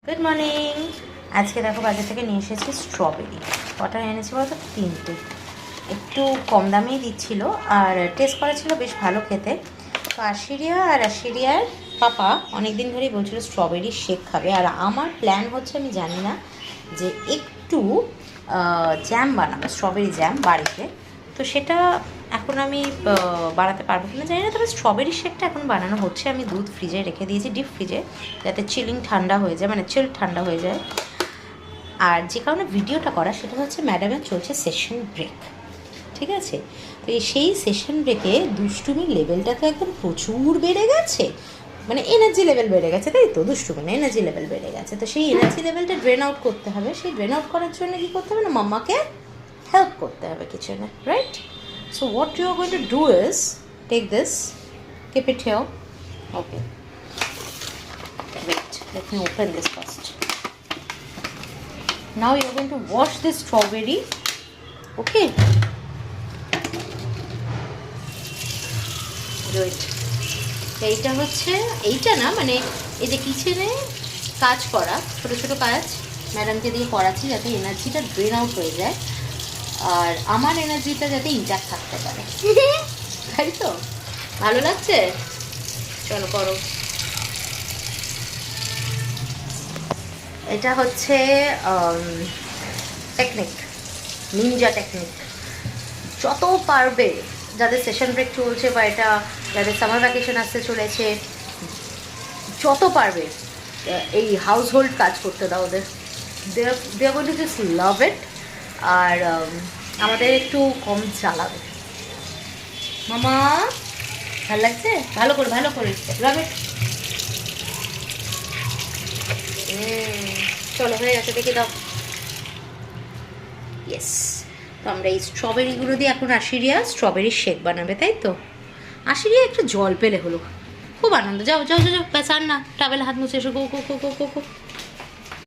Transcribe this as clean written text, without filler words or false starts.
Good morning. আজকে দেখো বাজার থেকে নিয়ে এসেছি স্ট্রবেরি। কটা এনেছি বলতো? 3টে। একটু কম দামেই দিচ্ছিল আর টেস্ট করা ছিল বেশ ভালো খেতে। তো আশিরিয়ার পাপা অনেক দিন ধরেই বলছিল স্ট্রবেরি শেক খাবে, আর আমার প্ল্যান হচ্ছে, আমি জানি না, যে একটু জ্যাম বানাবো, স্ট্রবেরি জ্যাম বাড়িতে। তো সেটা এখন আমি বানাতে পারবো কিনা জানি না, তবে স্ট্রবেরি শেকটা এখন বানানো হচ্ছে। আমি দুধ ফ্রিজে রেখে দিয়েছি, ডিপ ফ্রিজে, যাতে চিলিং ঠান্ডা হয়ে যায়, মানে চিল ঠান্ডা হয়ে যায়। আর যে কারণে ভিডিওটা করা সেটা হচ্ছে ম্যাডামের চলছে সেশন ব্রেক, ঠিক আছে? তো সেই সেশন ব্রেকে দুষ্টুমির লেভেলটা তো একদম প্রচুর বেড়ে গেছে, মানে এনার্জি লেভেল বেড়ে গেছে, তাই তো? দুষ্টুমি না, এনার্জি লেভেল বেড়ে গেছে। তো সেই এনার্জি লেভেলটা ড্রেন আউট করতে হবে। সেই ড্রেন আউট করার জন্য কী করতে হবে না, মাম্মাকে হেল্প করতে হবে কিচেনে, right? So what you are going to do is take this, keep it here. Okay. Wait, let me open this first. Now you are going to wash this strawberry. Okay. Do it. এইটা হচ্ছে, এইটা না, মানে এই যে কিচেনে কাজ করা, ছোট ছোট কাজ ম্যাডামকে দিয়ে করাচ্ছি, যাতে এনার্জিটা ড্রেন আউট হয়ে যায় আর আমার এনার্জিটা যাতে ইনট্যাক্ট থাকতে পারে, তাই তো? ভালো লাগছে? চলো করো। এটা হচ্ছে টেকনিক, নিনজা টেকনিক। যত পারবে, যাদের সেশন ব্রেক চলছে বা এটা যাদের সামার ভ্যাকেশন আসতে চলেছে, যত পারবে এই হাউস হোল্ড কাজ করতে দাও ওদের। They are going to just love it. আর আমাদের একটু কম জ্বালাবে। মামা ভালো লাগছে? ভালো করে লাভ ইট। চলো, হয়ে গেছে, দেখে দাও। ইয়েস। তো আমরা এই স্ট্রবেরিগুলো দিয়ে এখন আশিরিয়া স্ট্রবেরির শেক বানাবে, তাই তো? আশিরিয়া একটু জল পেলে হলো, খুব আনন্দ। যাও যাও যাও, ব্যাস আর না, টাওয়েল হাত মুছে এসো, গো গো গো গো গো গো।